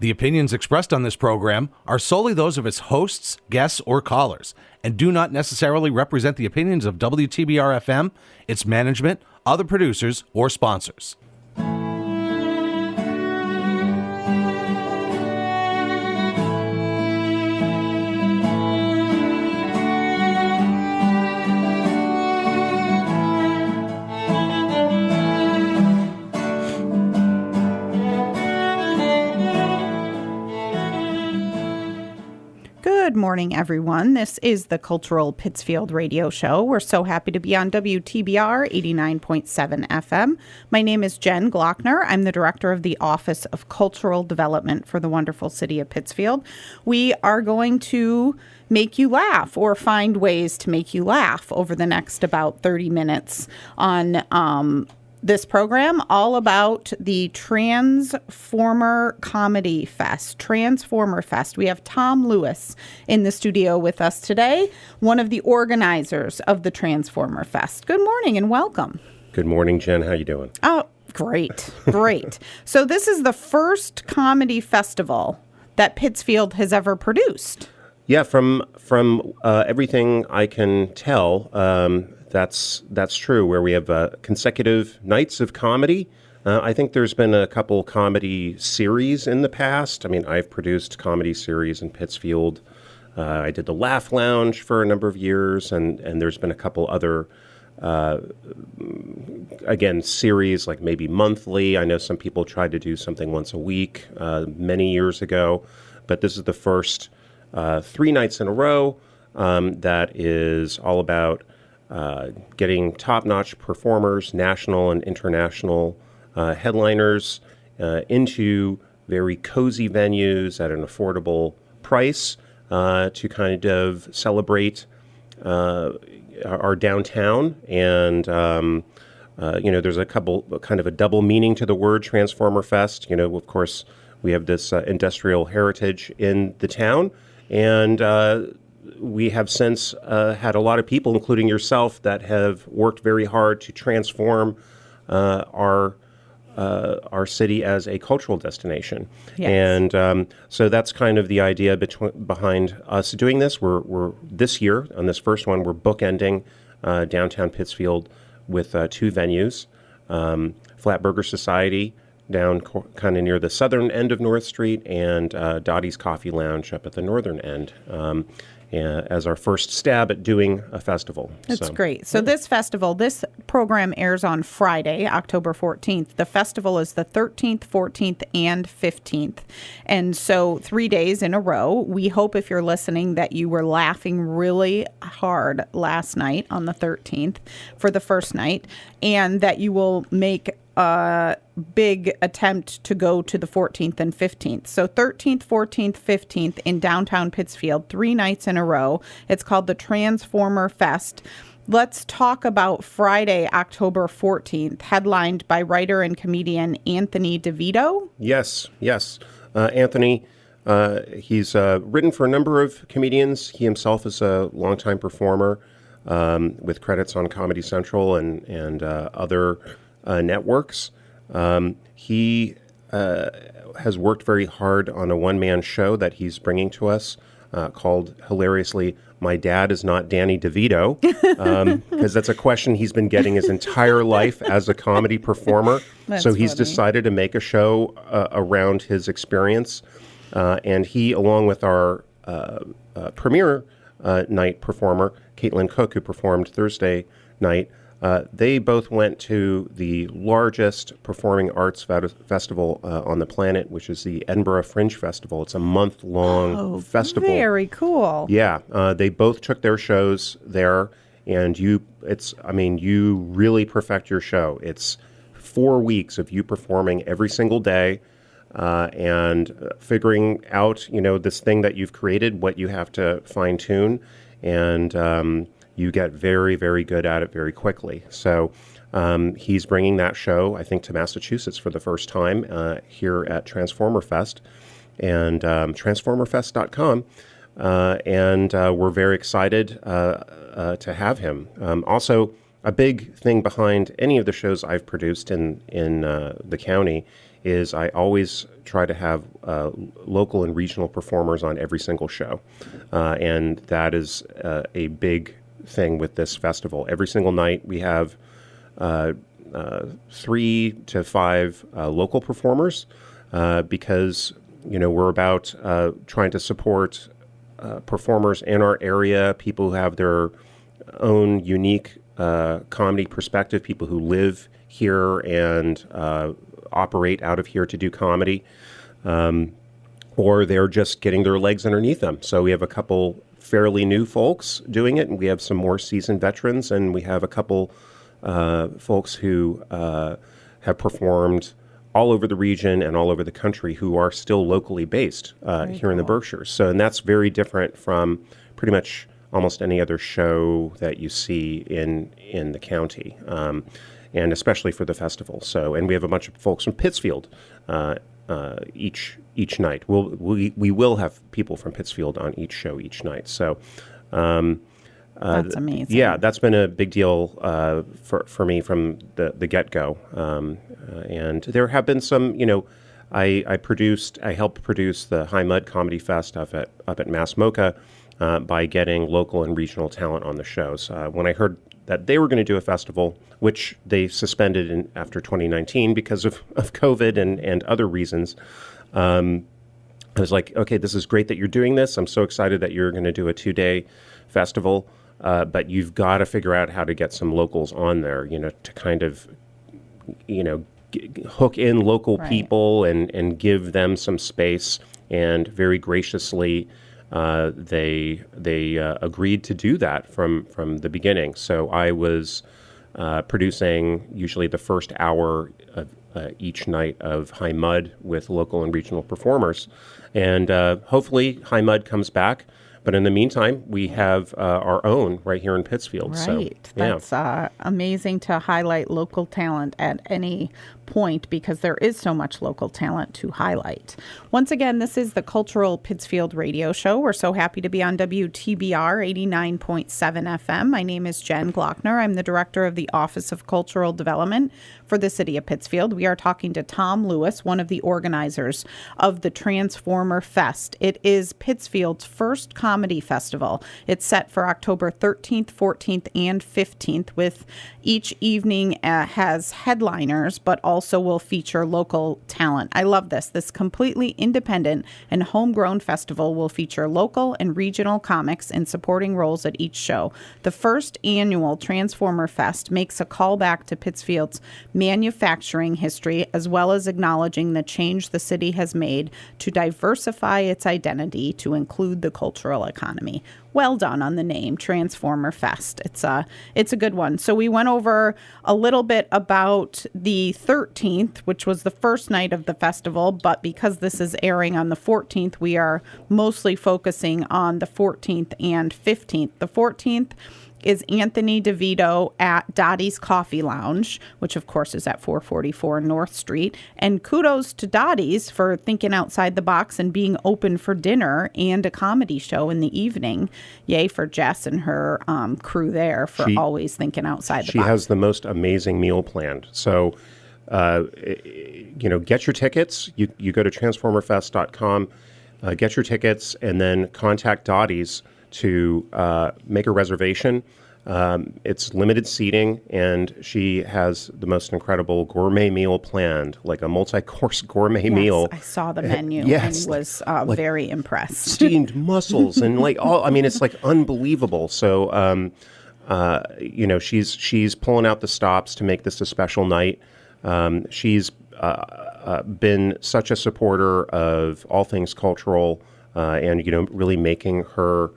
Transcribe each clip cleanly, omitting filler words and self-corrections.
The opinions expressed on this program are solely those of its hosts, guests, or callers, and do not necessarily represent the opinions of WTBR-FM, its management, other producers, or sponsors. Good morning, everyone. This is the Cultural Pittsfield Radio Show. We're so happy to be on WTBR 89.7 FM. My name is Jen Glockner. I'm the director of the Office of Cultural Development for the wonderful city of Pittsfield. We are going to make you laugh or find ways to make you laugh over the next about 30 minutes on this program, all about the Transformer Comedy Fest, Transformer Fest. We have Tom Lewis in the studio with us today, one of the organizers of the Transformer Fest. Good morning and welcome. Good morning, Jen. How you doing? Oh, great, great. So this is the first comedy festival that Pittsfield has ever produced. Yeah, from everything I can tell, that's true, where we have consecutive nights of comedy. I think there's been a couple comedy series in the past. I mean, I've produced comedy series in Pittsfield. I did the Laugh Lounge for a number of years, and there's been a couple other, again, series, like maybe monthly. I know some people tried to do something once a week many years ago, but this is the first 3 nights in a row that is all about getting top-notch performers, national and international headliners into very cozy venues at an affordable price to kind of celebrate our downtown. And, there's a kind of a double meaning to the word Transformer Fest. Of course, we have this industrial heritage in the town, and we have since had a lot of people, including yourself, that have worked very hard to transform our city as a cultural destination. Yes. And so that's kind of the idea behind us doing this. We're this year, on this first one, we're bookending downtown Pittsfield with 2 venues, Flatburger Society down kind of near the southern end of North Street, and Dottie's Coffee Lounge up at the northern end, as our first stab at doing a festival. That's great. So this program airs on Friday, October 14th. The festival is the 13th, 14th, and 15th. And so 3 days in a row. We hope, if you're listening, that you were laughing really hard last night on the 13th for the first night, and that you will make a big attempt to go to the 14th and 15th. So 13th, 14th, 15th in downtown Pittsfield, 3 nights in a row. It's called the Transformer Fest. Let's talk about Friday, October 14th, headlined by writer and comedian Anthony DeVito. Yes. Anthony, he's written for a number of comedians. He himself is a longtime performer with credits on Comedy Central and other networks. He has worked very hard on a one-man show that he's bringing to us called, hilariously, My Dad Is Not Danny DeVito, because that's a question he's been getting his entire life as a comedy performer. So he's decided to make a show around his experience. And he, along with our premiere night performer, Caitlin Cook, who performed Thursday night, they both went to the largest performing arts festival on the planet, which is the Edinburgh Fringe Festival. It's a month-long festival. Very cool. Yeah, they both took their shows there, and you really perfect your show. It's 4 weeks of you performing every single day, and figuring out, this thing that you've created, what you have to fine-tune, and you get very, very good at it very quickly. So he's bringing that show, I think, to Massachusetts for the first time here at Transformer Fest, and transformerfest.com. And we're very excited to have him. Also, a big thing behind any of the shows I've produced in the county is I always try to have local and regional performers on every single show. And that is a big thing with this festival. Every single night we have 3 to 5 local performers because, we're about trying to support performers in our area, people who have their own unique comedy perspective, people who live here and operate out of here to do comedy, or they're just getting their legs underneath them. So we have a couple fairly new folks doing it, and we have some more seasoned veterans, and we have a couple folks who have performed all over the region and all over the country who are still locally based here in the Berkshires. So, and that's very different from pretty much almost any other show that you see in the county, and especially for the festival. So, and we have a bunch of folks from Pittsfield each night. We will have people from Pittsfield on each show each night. So. That's amazing. Yeah, that's been a big deal for me from the get-go. And there have been some, I helped produce the High Mud Comedy Fest up at Mass MoCA by getting local and regional talent on the shows. When I heard that they were going to do a festival, which they suspended after 2019 because of COVID and other reasons, I was like, okay, this is great that you're doing this. I'm so excited that you're going to do a 2-day festival. But you've got to figure out how to get some locals on there, to kind of, hook in local people and give them some space. And very graciously, they agreed to do that from the beginning. So I was producing usually the first hour of each night of High Mud with local and regional performers. And hopefully High Mud comes back. But in the meantime, we have our own right here in Pittsfield. Right. That's amazing to highlight local talent at any point because there is so much local talent to highlight. Once again, this is the Cultural Pittsfield Radio Show. We're so happy to be on WTBR 89.7 FM. My name is Jen Glockner. I'm the director of the Office of Cultural Development for the city of Pittsfield. We are talking to Tom Lewis, one of the organizers of the Transformer Fest. It is Pittsfield's first comedy festival. It's set for October 13th, 14th, and 15th, with each evening has headliners, but also will feature local talent. I love this. This completely independent and homegrown festival will feature local and regional comics in supporting roles at each show. The first annual Transformer Fest makes a callback to Pittsfield's manufacturing history, as well as acknowledging the change the city has made to diversify its identity to include the cultural economy. Well done on the name, Transformer Fest. It's a good one. So we went over a little bit about the 13th, which was the first night of the festival, but because this is airing on the 14th, we are mostly focusing on the 14th and 15th. The 14th is Anthony DeVito at Dottie's Coffee Lounge, which of course is at 444 North Street. And kudos to Dottie's for thinking outside the box and being open for dinner and a comedy show in the evening. Yay for Jess and her crew there for always thinking outside the box. She has the most amazing meal planned. So, get your tickets. You go to transformerfest.com, get your tickets, and then contact Dottie's to make a reservation. It's limited seating, and she has the most incredible gourmet meal planned, like a multi-course gourmet meal. I saw the menu and was very impressed. Steamed mussels and it's like unbelievable. So, she's pulling out the stops to make this a special night. She's been such a supporter of all things cultural, and really making her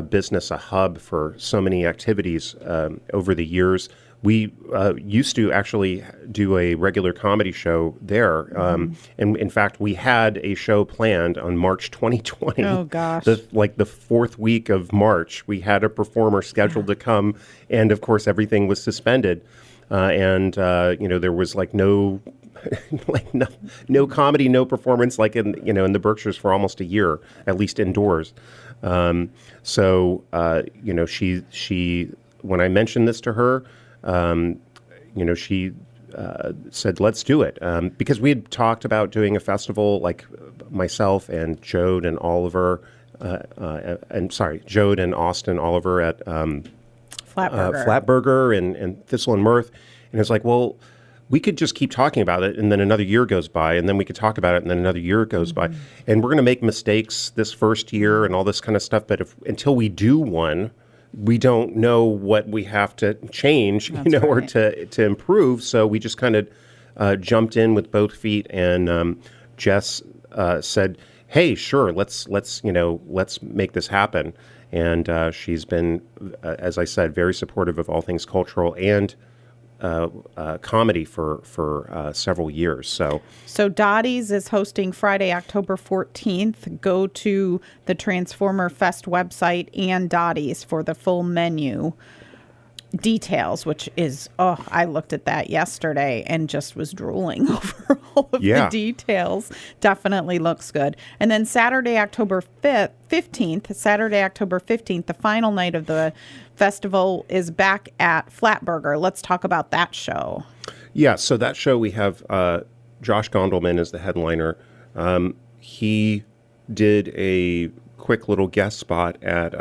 business a hub for so many activities over the years. We used to actually do a regular comedy show there. And in fact, we had a show planned on March 2020. Oh, gosh. The fourth week of March, we had a performer scheduled to come. And of course, everything was suspended. There was no no comedy, no performance in the Berkshires for almost a year, at least indoors. She when I mentioned this to her, she said, let's do it. Because we had talked about doing a festival, like myself and Jode and Oliver, Jode and Austin Oliver at Flatburger and Thistle and Mirth. And it's like, well, we could just keep talking about it, and then another year goes by, and then we could talk about it, and then another year goes by. And we're going to make mistakes this first year and all this kind of stuff. But until we do one, we don't know what we have to change, or to improve. So we just kind of jumped in with both feet, and Jess said, "Hey, sure, let's make this happen." And she's been, as I said, very supportive of all things cultural and comedy for several years. So Dottie's is hosting Friday, October 14th. Go to the Transformer Fest website and Dottie's for the full menu details, which is, I looked at that yesterday and just was drooling over all of the details. Definitely looks good. And then Saturday, October 15th, the final night of the festival is back at Flatburger. Let's talk about that show. Yeah, so that show we have Josh Gondelman as the headliner. He did a quick little guest spot at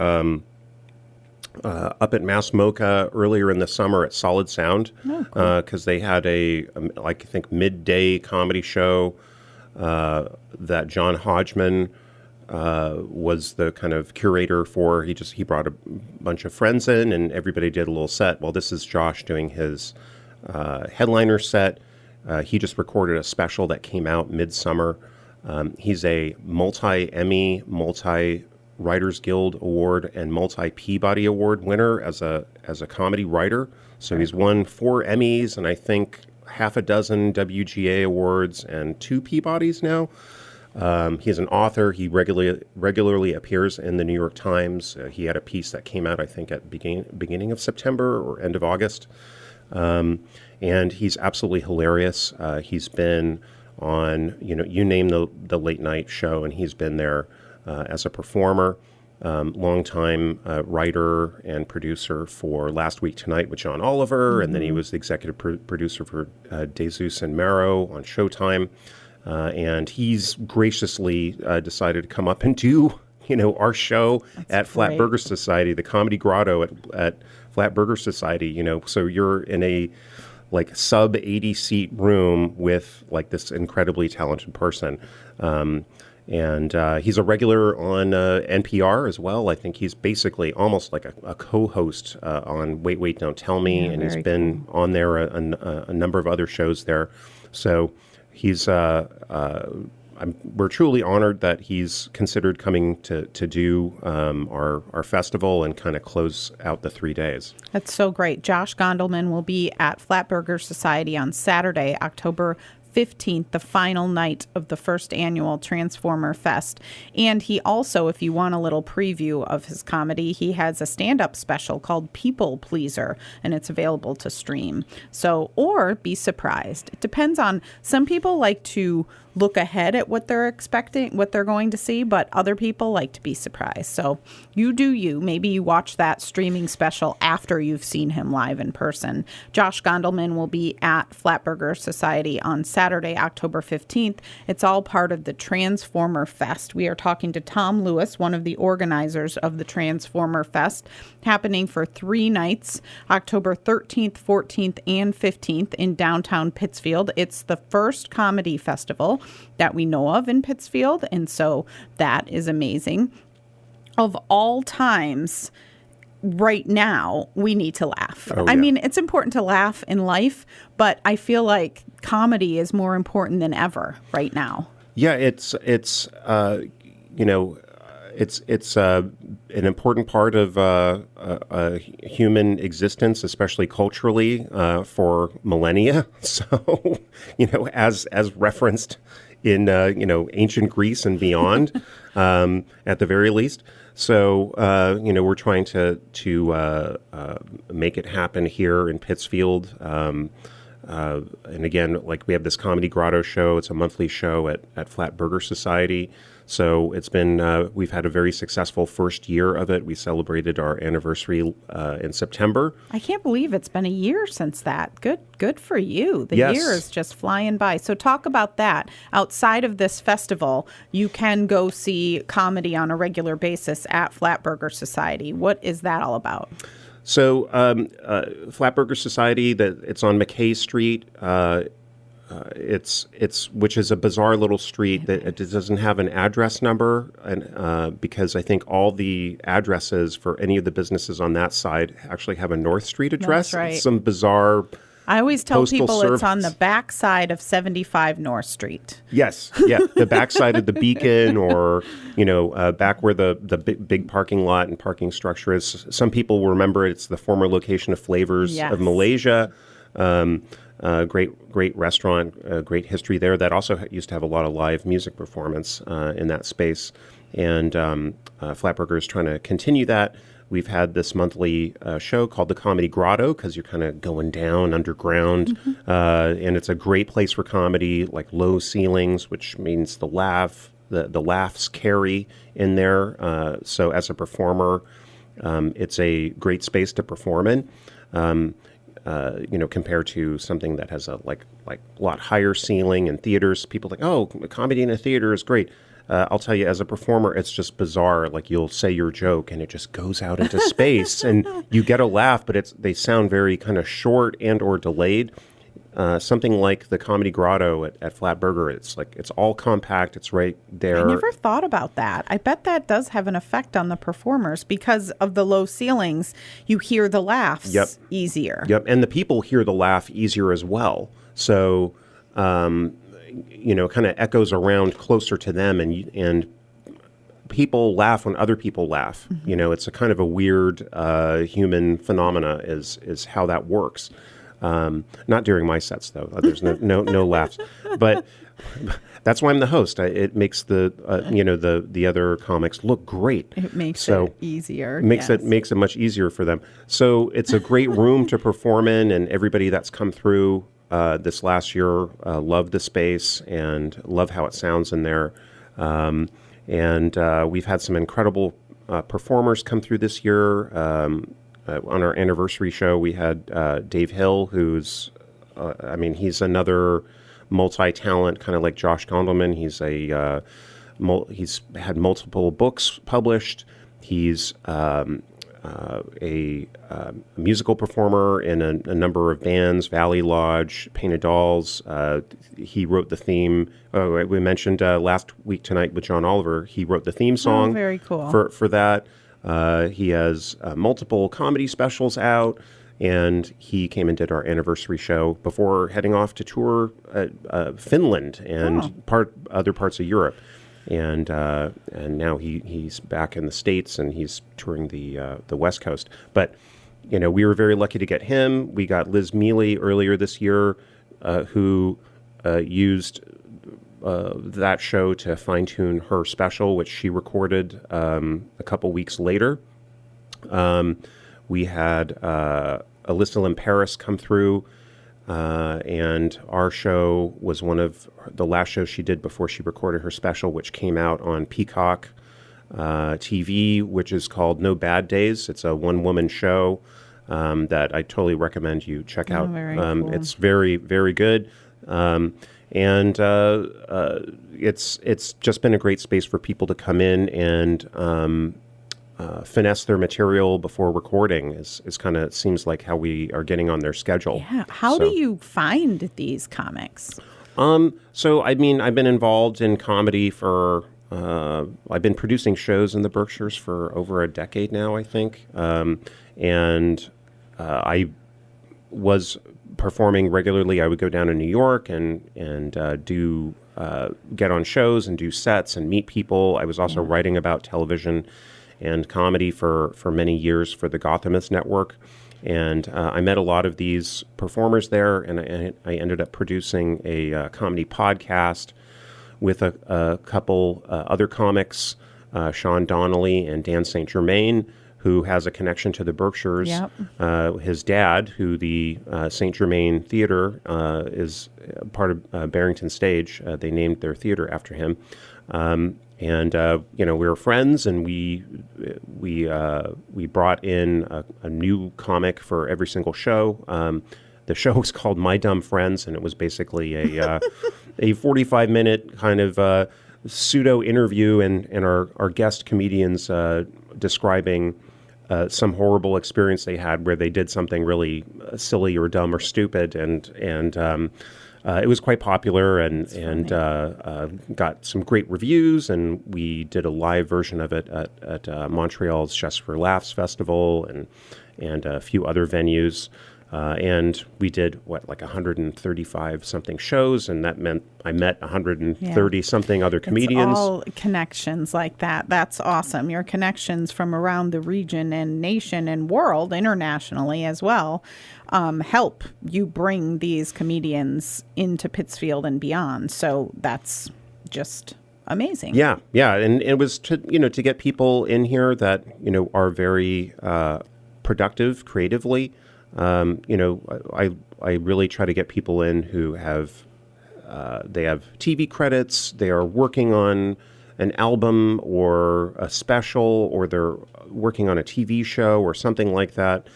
up at Mass Mocha earlier in the summer at Solid Sound, because they had I think midday comedy show that John Hodgman was the kind of curator for. He brought a bunch of friends in, and everybody did a little set. Well, this is Josh doing his headliner set. He just recorded a special that came out midsummer. He's a multi-Emmy, multi-Writers Guild Award, and multi-Peabody Award winner as a comedy writer. So he's won 4 Emmys and I think half a dozen WGA awards and 2 Peabodys now. He's an author. He regularly appears in the New York Times. He had a piece that came out, I think, at beginning of September or end of August. And he's absolutely hilarious. He's been on, you name the late night show, and he's been there as a performer. Longtime writer and producer for Last Week Tonight with John Oliver, and then he was the executive producer for Jesus and Marrow on Showtime. And he's graciously decided to come up and do, our show at Flatburger Society, the Comedy Grotto at Flatburger Society. So you're in a sub 80 seat room with this incredibly talented person. And he's a regular on NPR as well. I think he's basically almost like a co-host on Wait, Wait, Don't Tell Me, and he's been on there a number of other shows there. So he's we're truly honored that he's considered coming to do our festival and kind of close out the 3 days. That's so great. Josh Gondelman will be at Flatburger Society on Saturday, October 15th, the final night of the first annual Transformer Fest. And he also, if you want a little preview of his comedy, he has a stand-up special called People Pleaser, and it's available to stream. So, or be surprised. It depends on, some people like to look ahead at what they're expecting, what they're going to see, but other people like to be surprised. So you do you. Maybe you watch that streaming special after you've seen him live in person. Josh Gondelman will be at Flatburger Society on Saturday, October 15th. It's all part of the Transformer Fest. We are talking to Tom Lewis, one of the organizers of the Transformer Fest, happening for 3 nights, October 13th, 14th, and 15th in downtown Pittsfield. It's the first comedy festival that we know of in Pittsfield, and so that is amazing. Of all times, right now, we need to laugh. I mean, it's important to laugh in life, but I feel like comedy is more important than ever right now. Yeah, it's an important part of human existence, especially culturally, for millennia. So, as referenced in ancient Greece and beyond, at the very least. So we're trying to make it happen here in Pittsfield. And again, like we have this Comedy Grotto show. It's a monthly show at Flat Burger Society. So it's been, we've had a very successful first year of it. We celebrated our anniversary in September. I can't believe it's been a year since that. Good for you. The Yes. year is just flying by. So talk about that. Outside of this festival, you can go see comedy on a regular basis at Flat Burger Society. What is that all about? So Flat Burger Society, it's on McKay Street. It's which is a bizarre little street that it doesn't have an address number, and because I think all the addresses for any of the businesses on that side actually have a North Street address. That's right. It's some bizarre. I always tell Postal people it's on Service. the back side of 75 North Street. Yes, yeah, the backside of the Beacon, or back where the big parking lot and parking structure is. Some people will remember it's the former location of Flavors Yes. of Malaysia. Great restaurant, great history there. That also used to have a lot of live music performance in that space, and Flat Burger is trying to continue that. We've had this monthly show called the Comedy Grotto because you're kind of going down underground, and it's a great place for comedy, like low ceilings, which means the laughs carry in there. So as a performer, it's a great space to perform in. Compared to something that has a lot higher ceiling in theaters. People think, oh, comedy in a theater is great. I'll tell you, as a performer, it's just bizarre. Like you'll say your joke and it just goes out into space, and you get a laugh, but they sound very kind of short and or delayed. Something like the Comedy Grotto at Flat Burger, it's all compact. It's right there. I never thought about that. I bet that does have an effect on the performers because of the low ceilings. You hear the laughs easier. Yep, and the people hear the laugh easier as well. So, kind of echoes around closer to them, and people laugh when other people laugh. Mm-hmm. It's a kind of a weird human phenomena is how that works. Not during my sets, though. There's no laughs. But that's why I'm the host. It makes the other comics look great. It makes it easier. Makes it much easier for them. So it's a great room to perform in, and everybody that's come through this last year loved the space and love how it sounds in there. And we've had some incredible performers come through this year. On our anniversary show, we had Dave Hill, who's, he's another multi-talent, kind of like Josh Gondelman. He's he's had multiple books published. He's a musical performer in a number of bands, Valley Lodge, Painted Dolls. He wrote the theme. We mentioned last week tonight with John Oliver. He wrote the theme song. Oh, very cool. For that. He has multiple comedy specials out, and he came and did our anniversary show before heading off to tour Finland and other parts of Europe. And now he's back in the States, and he's touring the West Coast. But we were very lucky to get him. We got Liz Mealy earlier this year, who used that show to fine-tune her special, which she recorded a couple weeks later. We had Alyssa Lynn Paris come through, and our show was one of the last shows she did before she recorded her special, which came out on Peacock TV, which is called No Bad Days. It's a one-woman show that I totally recommend you check out. Very cool. It's very, very good. And it's just been a great space for people to come in and finesse their material before recording. Is kind of seems like how we are getting on their schedule. Yeah. How do you find these comics? So I've been involved in comedy for. I've been producing shows in the Berkshires for over a decade now, I think, and I was performing regularly. I would go down to New York and do get on shows and do sets and meet people. I was also writing about television and comedy for many years for the Gothamist Network, and I met a lot of these performers there, and I ended up producing a comedy podcast with a couple other comics, Sean Donnelly and Dan St. Germain, who has a connection to the Berkshires. Yep. His dad, who the St. Germain Theater is part of Barrington Stage, they named their theater after him. And we were friends, and we brought in a new comic for every single show. The show was called My Dumb Friends, and it was basically a 45-minute kind of pseudo interview, and our guest comedians describing some horrible experience they had where they did something really silly or dumb or stupid, and it was quite popular and got some great reviews, and we did a live version of it at Montreal's Just for Laughs Festival and a few other venues. And we did, like 135 something shows, and that meant I met 130 something other comedians. It's all connections like that. That's awesome. Your connections from around the region and nation and world, internationally as well, help you bring these comedians into Pittsfield and beyond. So that's just amazing. Yeah, and it was to get people in here that are very productive creatively. I really try to get people in who have they have TV credits, they are working on an album or a special, or they're working on a TV show or something like that.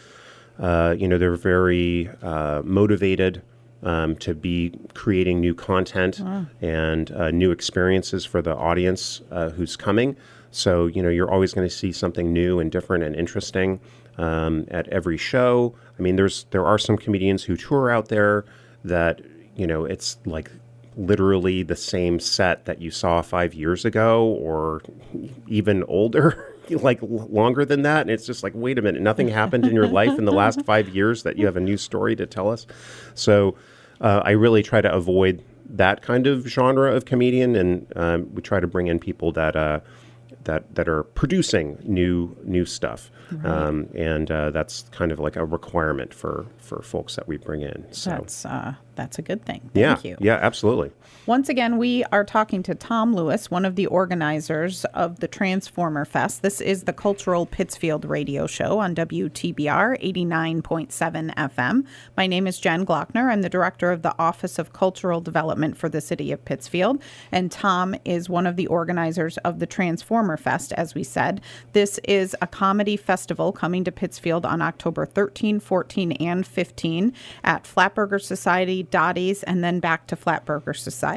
They're very motivated to be creating new content and new experiences for the audience who's coming. So, you're always going to see something new and different and interesting at every show. I mean, there are some comedians who tour out there that, it's like literally the same set that you saw 5 years ago, or even older, like longer than that. And it's just like, wait a minute, nothing happened in your life in the last 5 years that you have a new story to tell us. So I really try to avoid that kind of genre of comedian, and we try to bring in people that are producing new stuff, right. And that's kind of like a requirement for folks that we bring in. So that's a good thing. Thank you. Yeah, absolutely. Once again, we are talking to Tom Lewis, one of the organizers of the Transformer Fest. This is the Cultural Pittsfield radio show on WTBR 89.7 FM. My name is Jen Glockner. I'm the director of the Office of Cultural Development for the City of Pittsfield. And Tom is one of the organizers of the Transformer Fest, as we said. This is a comedy festival coming to Pittsfield on October 13, 14, and 15 at Flatburger Society, Dottie's, and then back to Flatburger Society.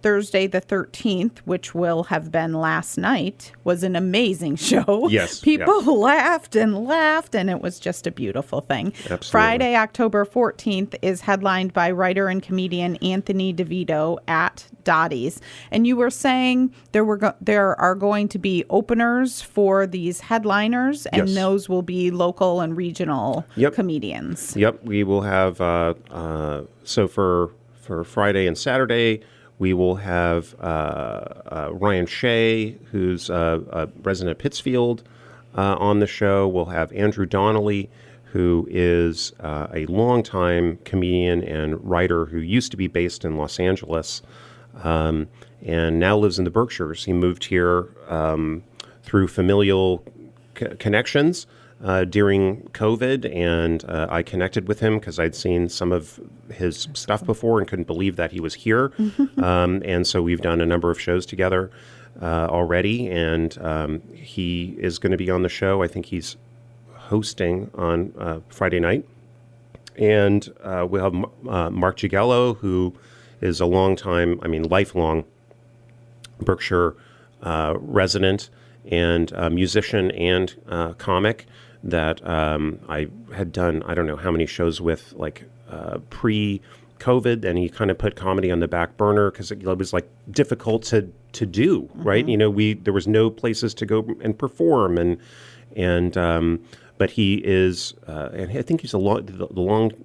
Thursday the 13th, which will have been last night, was an amazing show. Yes. People laughed, and it was just a beautiful thing. Absolutely. Friday, October 14th, is headlined by writer and comedian Anthony DeVito at Dottie's. And you were saying there are going to be openers for these headliners, and yes. those will be local and regional comedians. Yep. We will have, so for Friday and Saturday, we will have Ryan Shea, who's a resident of Pittsfield, on the show. We'll have Andrew Donnelly, who is a longtime comedian and writer who used to be based in Los Angeles and now lives in the Berkshires. He moved here through familial connections during COVID, and I connected with him because I'd seen some of his stuff before and couldn't believe that he was here. And so we've done a number of shows together already, and he is going to be on the show. I think he's hosting on Friday night. And we'll have Mark Gigello, who is a lifelong Berkshire resident and musician and comic that I had done, I don't know how many shows with, like pre-COVID, and he kind of put comedy on the back burner because it was like difficult to do, mm-hmm. right? There was no places to go and perform, and but he is, and I think he's longtime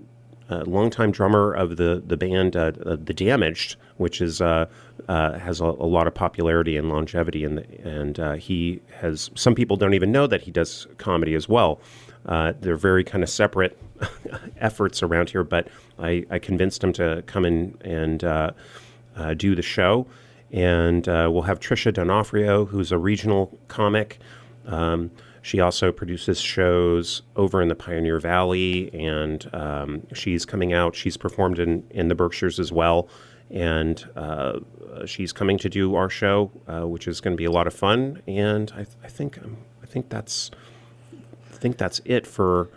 drummer of the band The Damaged, which is has a lot of popularity and longevity, and he has, some people don't even know that he does comedy as well. They're very kind of separate efforts around here, but I convinced him to come in and do the show, and we'll have Trisha D'Onofrio, who's a regional comic. She also produces shows over in the Pioneer Valley, and she's coming out. She's performed in the Berkshires as well, and she's coming to do our show, which is going to be a lot of fun. And I think that's it for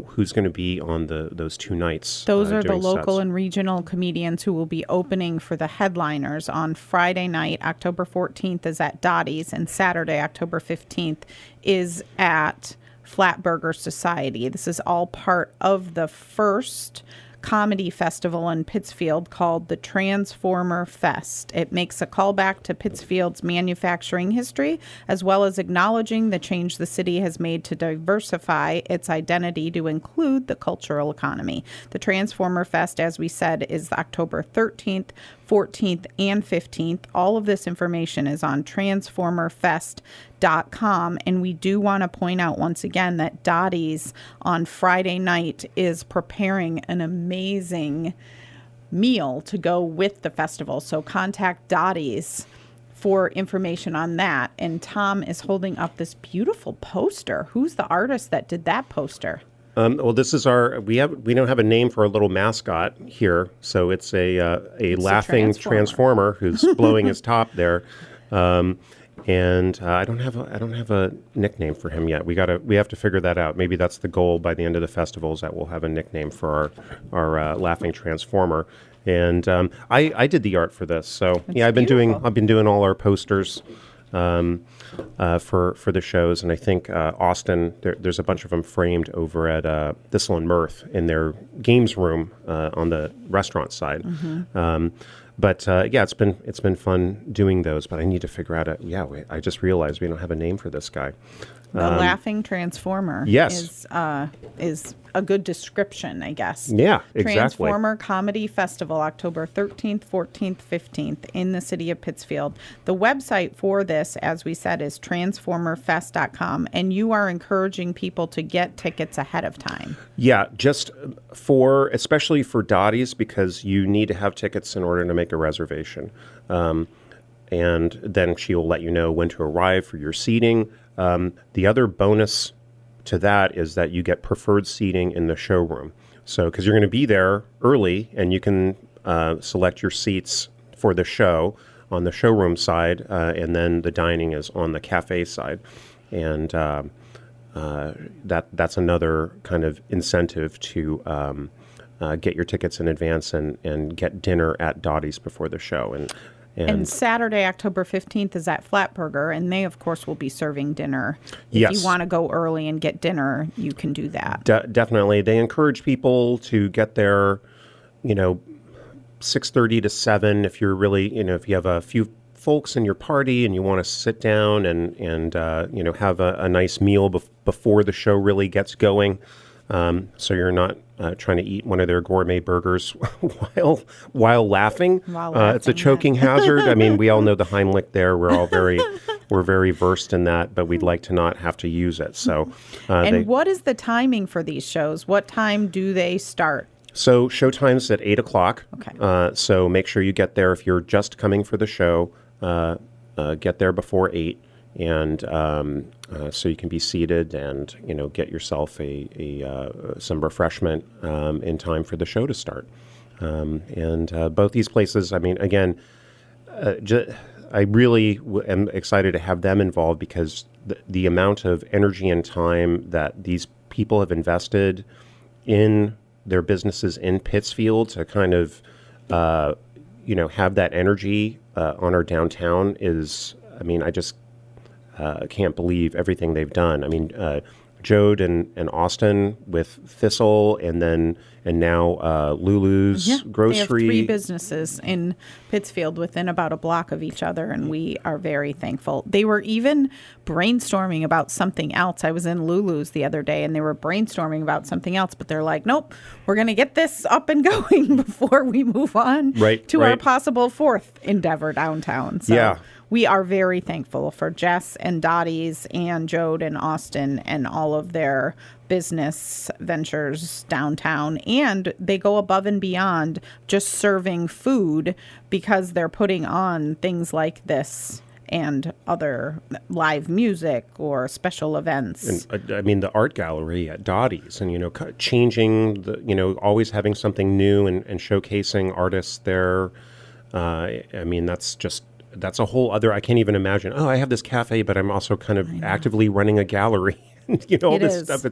who's going to be on those 2 nights. Those are the doing local sets. and regional comedians who will be opening for the headliners. On Friday night, October 14th, is at Dottie's, and Saturday, October 15th, is at Flatburger Society. This is all part of the first comedy festival in Pittsfield called the Transformer Fest. It makes a callback to Pittsfield's manufacturing history, as well as acknowledging the change the city has made to diversify its identity to include the cultural economy. The Transformer Fest, as we said, is October 13th, 14th, and 15th. All of this information is on transformerfest.com. And we do want to point out once again that Dottie's on Friday night is preparing an amazing meal to go with the festival. So contact Dottie's for information on that. And Tom is holding up this beautiful poster. Who's the artist that did that poster? Well, this is we don't have a name for our little mascot here, so it's a laughing transformer who's blowing his top there, and I don't have a nickname for him yet. We have to figure that out. Maybe that's the goal by the end of the festival, is that we'll have a nickname for our laughing transformer. And I did the art for this, so That's I've been beautiful. doing all our posters. For the shows, and I think Austin, there's a bunch of them framed over at Thistle and Mirth in their games room on the restaurant side. Mm-hmm. But it's been fun doing those. But I need to figure out I just realized we don't have a name for this guy. The laughing transformer. Yes. is a good description, I guess. Yeah, exactly. Transformer Comedy Festival, October 13th, 14th, 15th in the city of Pittsfield. The website for this, as we said, is transformerfest.com, and you are encouraging people to get tickets ahead of time. Yeah, just especially for Dottie's, because you need to have tickets in order to make a reservation. And then she'll let you know when to arrive for your seating. The other bonus to that is that you get preferred seating in the showroom. So, because you're going to be there early, and you can select your seats for the show on the showroom side, and then the dining is on the cafe side. And that's another kind of incentive to get your tickets in advance and get dinner at Dottie's before the show. And Saturday, October 15th, is at Flatburger, and they, of course, will be serving dinner. Yes. If you want to go early and get dinner, you can do that. Definitely. They encourage people to get there, 6:30 to 7. If you're really, if you have a few folks in your party and you want to sit down and have a nice meal before the show really gets going, so you're not trying to eat one of their gourmet burgers while laughing. It's a choking hazard. I mean, we all know the Heimlich there. We're very versed in that, but we'd like to not have to use it. So, what is the timing for these shows? What time do they start? So showtime's at 8 o'clock. Okay. So make sure you get there. If you're just coming for the show, get there before 8. And so you can be seated and get yourself some refreshment in time for the show to start. And both these places, I mean, again, I really am excited to have them involved, because the amount of energy and time that these people have invested in their businesses in Pittsfield to kind of have that energy on our downtown is, I mean, I just can't believe everything they've done. I mean, Jode and Austin with Thistle, and now Lulu's Grocery. They have 3 businesses in Pittsfield within about a block of each other, and we are very thankful. They were even brainstorming about something else. I was in Lulu's the other day, and they were brainstorming about something else, but they're like, nope, we're going to get this up and going before we move on to our possible 4th endeavor downtown. So yeah. We are very thankful for Jess and Dottie's and Jode and Austin and all of their business ventures downtown. And they go above and beyond just serving food, because they're putting on things like this and other live music or special events. And I mean, the art gallery at Dottie's, and changing always having something new and showcasing artists there. I mean, that's a whole other. I can't even imagine. Oh, I have this cafe, but I'm also kind of actively running a gallery. All this stuff.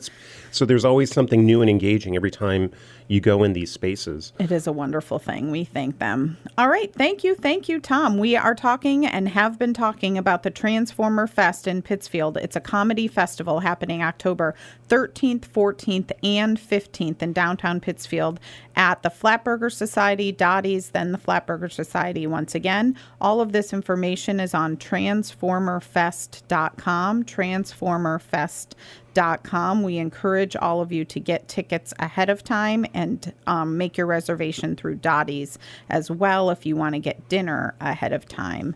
So there's always something new and engaging every time you go in these spaces. It is a wonderful thing. We thank them. All right. Thank you, Tom. We are talking and have been talking about the Transformer Fest in Pittsfield. It's a comedy festival happening October 13th, 14th, and 15th in downtown Pittsfield at the Flatburger Society, Dottie's, then the Flatburger Society once again. All of this information is on transformerfest.com, transformerfest.com. We encourage all of you to get tickets ahead of time and make your reservation through Dottie's as well if you want to get dinner ahead of time.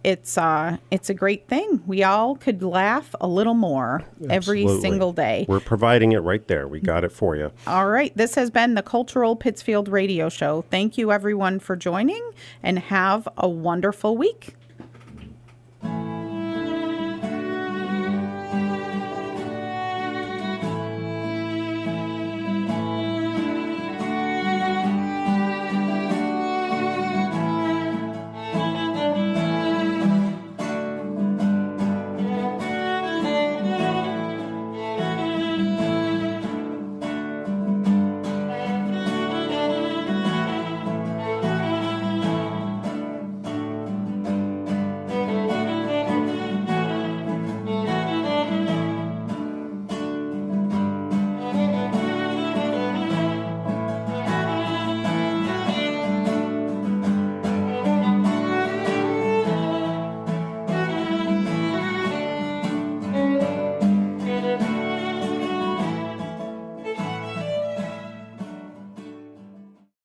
It's a great thing. We all could laugh a little more every single day. We're providing it right there. We got it for you. All right. This has been the Cultural Pittsfield Radio Show. Thank you, everyone, for joining, and have a wonderful week.